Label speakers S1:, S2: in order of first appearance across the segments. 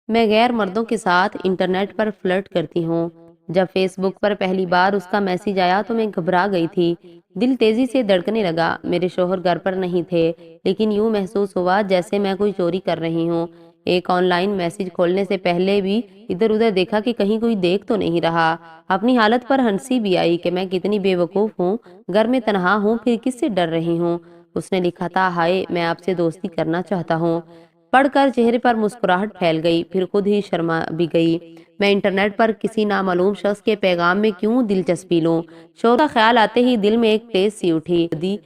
S1: میں غیر مردوں کے ساتھ انٹرنیٹ پر فلرٹ کرتی ہوں۔ جب فیس بک پر پہلی بار اس کا میسج آیا تو میں گھبرا گئی تھی۔ دل تیزی سے دھڑکنے لگا۔ میرے شوہر گھر پر نہیں تھے، لیکن یوں محسوس ہوا جیسے میں کوئی چوری کر رہی ہوں۔ ایک آن لائن میسج کھولنے سے پہلے بھی ادھر ادھر دیکھا کہ کہیں کوئی دیکھ تو نہیں رہا۔ اپنی حالت پر ہنسی بھی آئی کہ میں کتنی بے وقوف ہوں، گھر میں تنہا ہوں پھر کس سے ڈر رہی ہوں۔ اس نے لکھا تھا، ہائے میں آپ سے دوستی کرنا چاہتا ہوں۔ پڑھ کر چہرے پر مسکراہٹ پھیل گئی، پھر خود ہی شرما بھی گئی۔ میں انٹرنیٹ پر کسی نامعلوم شخص کے پیغام میں کیوں دلچسپی لوں؟ شوہر کا خیال آتے ہی دل میں ایک تیز سی اٹھی۔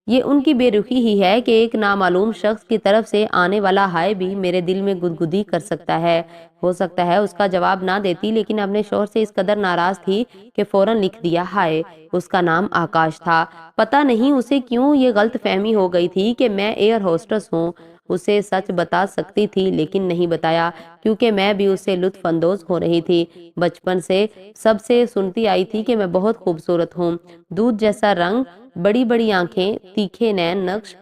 S1: یہ ان کی بے رخی ہی ہے کہ ایک نامعلوم شخص کی طرف سے آنے والا ہائے بھی میرے دل میں گدگدی کر سکتا ہے۔ ہو سکتا ہے اس کا جواب نہ دیتی، لیکن اپنے شوہر سے اس قدر ناراض تھی کہ فوراً لکھ دیا ہائے۔ اس کا نام آکاش تھا۔ پتہ نہیں اسے کیوں یہ غلط فہمی ہو گئی تھی کہ میں ایئر ہوسٹس ہوں۔ اسے سچ بتا سکتی تھی لیکن نہیں بتایا، کیونکہ میں بھی اس سے لطف اندوز ہو رہی تھی۔ بچپن سے سب سے سنتی آئی تھی کہ میں بہت خوبصورت ہوں، دودھ جیسا رنگ، بڑی بڑی آنکھیں، تیکھے نین نقش۔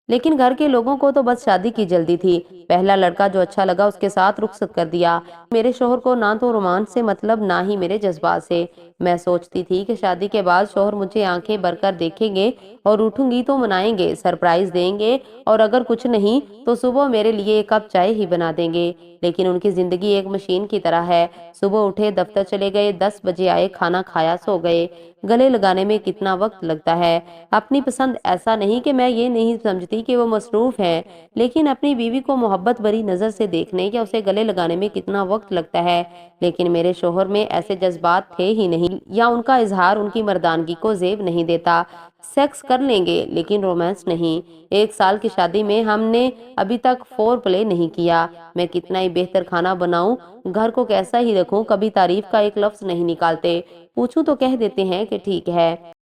S1: لیکن گھر کے لوگوں کو تو بس شادی کی جلدی تھی۔ پہلا لڑکا جو اچھا لگا اس کے ساتھ رخصت کر دیا۔ میرے شوہر کو نہ تو رومانس سے مطلب، نہ ہی میرے جذبات سے۔ میں سوچتی تھی کہ شادی کے بعد شوہر مجھے آنکھیں بھر کر دیکھیں گے اور اٹھوں گی تو منائیں گے، سرپرائز دیں گے، اور اگر کچھ نہیں تو صبح میرے لیے ایک کپ چائے ہی بنا دیں گے۔ لیکن ان کی زندگی ایک مشین کی طرح ہے۔ صبح اٹھے، دفتر چلے گئے، 10 بجے آئے، کھانا کھایا، سو گئے۔ گلے لگانے میں کتنا وقت لگتا ہے؟ اپنی پسند، ایسا نہیں کہ میں یہ نہیں سمجھتی کہ وہ مصروف ہیں، لیکن اپنی بیوی کو محبت بھری نظر سے دیکھنے یا اسے گلے لگانے میں کتنا وقت لگتا ہے۔ لیکن میرے شوہر میں ایسے جذبات تھے ہی نہیں، یا ان کا اظہار ان کی مردانگی کو زیب نہیں دیتا۔ سیکس کر لیں گے لیکن رومانس نہیں۔ 1 سال کی شادی میں ہم نے ابھی تک فور پلے نہیں کیا۔ میں کتنا ہی بہتر کھانا بناؤں، گھر کو کیسا ہی رکھوں، کبھی تعریف کا ایک لفظ نہیں نکالتے۔ پوچھوں تو کہہ دیتے ہیں کہ ٹھیک ہے۔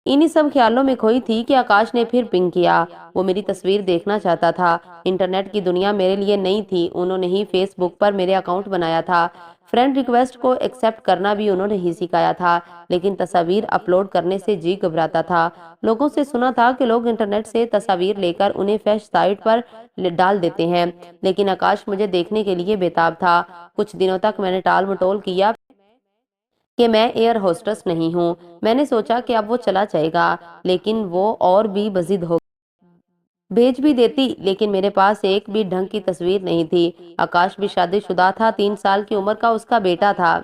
S1: انہی سب خیالوں میں کھوئی تھی کہ آکاش نے پھر پنگ کیا۔ وہ میری تصویر دیکھنا چاہتا تھا۔ انٹرنیٹ کی دنیا میرے لیے نئی تھی۔ انہوں نے ہی فیس بک پر میرے اکاؤنٹ بنایا تھا۔ فرینڈ ریکویسٹ کو ایکسیپٹ کرنا بھی انہوں نے ہی سکھایا تھا، لیکن تصاویر اپلوڈ کرنے سے جی گھبراتا تھا۔ لوگوں سے سنا تھا کہ لوگ انٹرنیٹ سے تصاویر لے کر انہیں فیش سائٹ پر ڈال دیتے ہیں، لیکن آکاش مجھے دیکھنے کے لیے بےتاب تھا۔ کچھ دنوں تک میں نے ٹال مٹول کیا کہ میں ایئر ہوسٹس نہیں ہوں۔ میں نے سوچا کہ اب وہ چلا جائے گا، لیکن وہ اور بھی بضد ہو بھیج بھی دیتی، لیکن میرے پاس ایک بھی ڈھنگ کی تصویر نہیں تھی۔ آکاش بھی شادی شدہ تھا، 3 سال کی عمر کا اس کا بیٹا تھا۔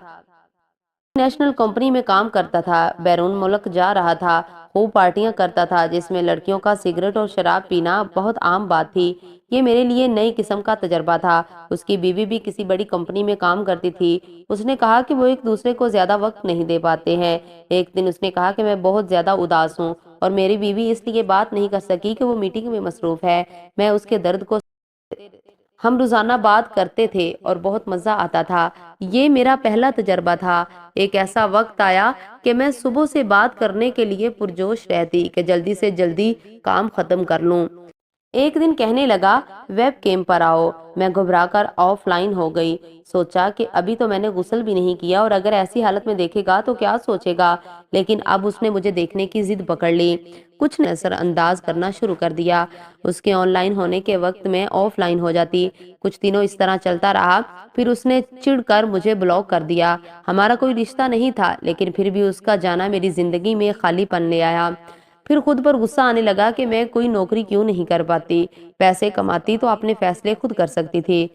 S1: نیشنل کمپنی میں کام کرتا تھا، بیرون ملک جا رہا تھا، خوب پارٹیاں کرتا تھا جس میں لڑکیوں کا سگریٹ اور شراب پینا بہت عام بات تھی۔ یہ میرے لیے نئی قسم کا تجربہ تھا۔ اس کی بیوی بھی کسی بڑی کمپنی میں کام کرتی تھی۔ اس نے کہا کہ وہ ایک دوسرے کو زیادہ وقت نہیں دے پاتے ہیں۔ ایک دن اس نے کہا کہ میں بہت زیادہ اداس ہوں، اور میری بیوی اس لیے بات نہیں کر سکی کہ وہ میٹنگ میں مصروف ہے۔ میں اس کے درد کو ہم روزانہ بات کرتے تھے اور بہت مزہ آتا تھا۔ یہ میرا پہلا تجربہ تھا۔ ایک ایسا وقت آیا کہ میں صبح سے بات کرنے کے لیے پرجوش رہتی کہ جلدی سے جلدی کام ختم کر لوں۔ ایک دن کہنے لگا، ویب کیم پر آؤ۔ میں گھبرا کر آف لائن ہو گئی۔ سوچا کہ ابھی تو میں نے غسل بھی نہیں کیا، اور اگر ایسی حالت میں دیکھے گا تو کیا سوچے گا، لیکن اب اس نے مجھے دیکھنے کی ضد پکڑ لی۔ کچھ نظر انداز کرنا شروع کر دیا۔ اس کے آن لائن ہونے کے وقت میں آف لائن ہو جاتی۔ کچھ دنوں اس طرح چلتا رہا، پھر اس نے چڑ کر مجھے بلاک کر دیا۔ ہمارا کوئی رشتہ نہیں تھا، لیکن پھر بھی اس کا جانا میری زندگی میں خالی پن لے آیا۔ پھر خود پر غصہ آنے لگا کہ میں کوئی نوکری کیوں نہیں کر پاتی، پیسے کماتی تو اپنے فیصلے خود کر سکتی تھی۔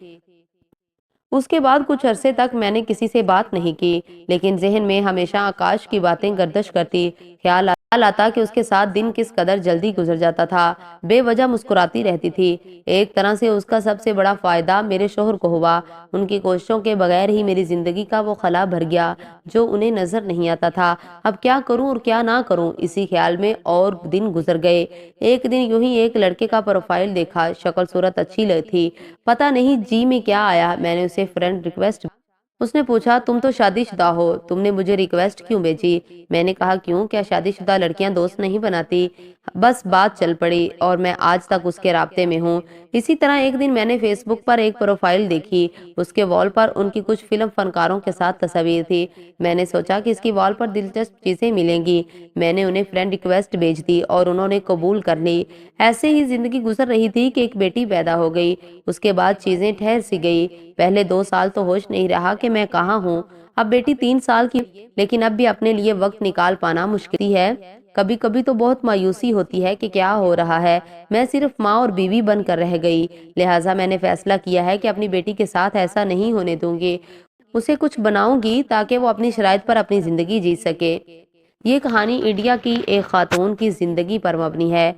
S1: اس کے بعد کچھ عرصے تک میں نے کسی سے بات نہیں کی، لیکن ذہن میں ہمیشہ آکاش کی باتیں گردش کرتی۔ خیال آتا کہ اس کے ساتھ دن کس قدر جلدی گزر جاتا تھا۔ بے وجہ مسکراتی رہتی تھی۔ ایک طرح سے اس کا سب سے بڑا فائدہ میرے شوہر کو ہوا۔ ان کی کوششوں کے بغیر ہی میری زندگی کا وہ خلا بھر گیا جو انہیں نظر نہیں آتا تھا۔ اب کیا کروں اور کیا نہ کروں، اسی خیال میں اور دن گزر گئے۔ ایک دن یوں ہی ایک لڑکے کا پروفائل دیکھا، شکل صورت اچھی تھی، پتہ نہیں جی میں کیا آیا، میں نے اسے فرینڈ ریکویسٹ اس نے پوچھا تم تو شادی شدہ ہو، تم نے مجھے ریکویسٹ کیوں بھیجی؟ میں نے کہا کیوں، کیا شادی شدہ لڑکیاں دوست نہیں بناتی؟ بس بات چل پڑی اور میں آج تک اس کے رابطے میں ہوں۔ اسی طرح ایک دن میں نے فیس بک پر ایک پروفائل دیکھی، اس کے وال پر ان کی کچھ فلم فنکاروں کے ساتھ تصاویر تھی۔ میں نے سوچا کہ اس کی وال پر دلچسپ چیزیں ملیں گی۔ میں نے انہیں فرینڈ ریکویسٹ بھیج دی اور انہوں نے قبول کر لی۔ ایسے ہی زندگی گزر رہی تھی کہ ایک بیٹی پیدا ہو گئی۔ اس کے بعد چیزیں ٹھہر سی گئی۔ پہلے 2 سال تو ہوش نہیں رہا کہ میں کہاں ہوں۔ اب بیٹی 3 سال کی، لیکن اب بھی اپنے لیے وقت نکال پانا مشکل ہے۔ کبھی کبھی تو بہت مایوسی ہوتی ہے کہ کیا ہو رہا ہے، میں صرف ماں اور بیوی بن کر رہ گئی۔ لہٰذا میں نے فیصلہ کیا ہے کہ اپنی بیٹی کے ساتھ ایسا نہیں ہونے دوں گی۔ اسے کچھ بناؤں گی تاکہ وہ اپنی شرائط پر اپنی زندگی جی سکے۔ یہ کہانی انڈیا کی ایک خاتون کی زندگی پر مبنی ہے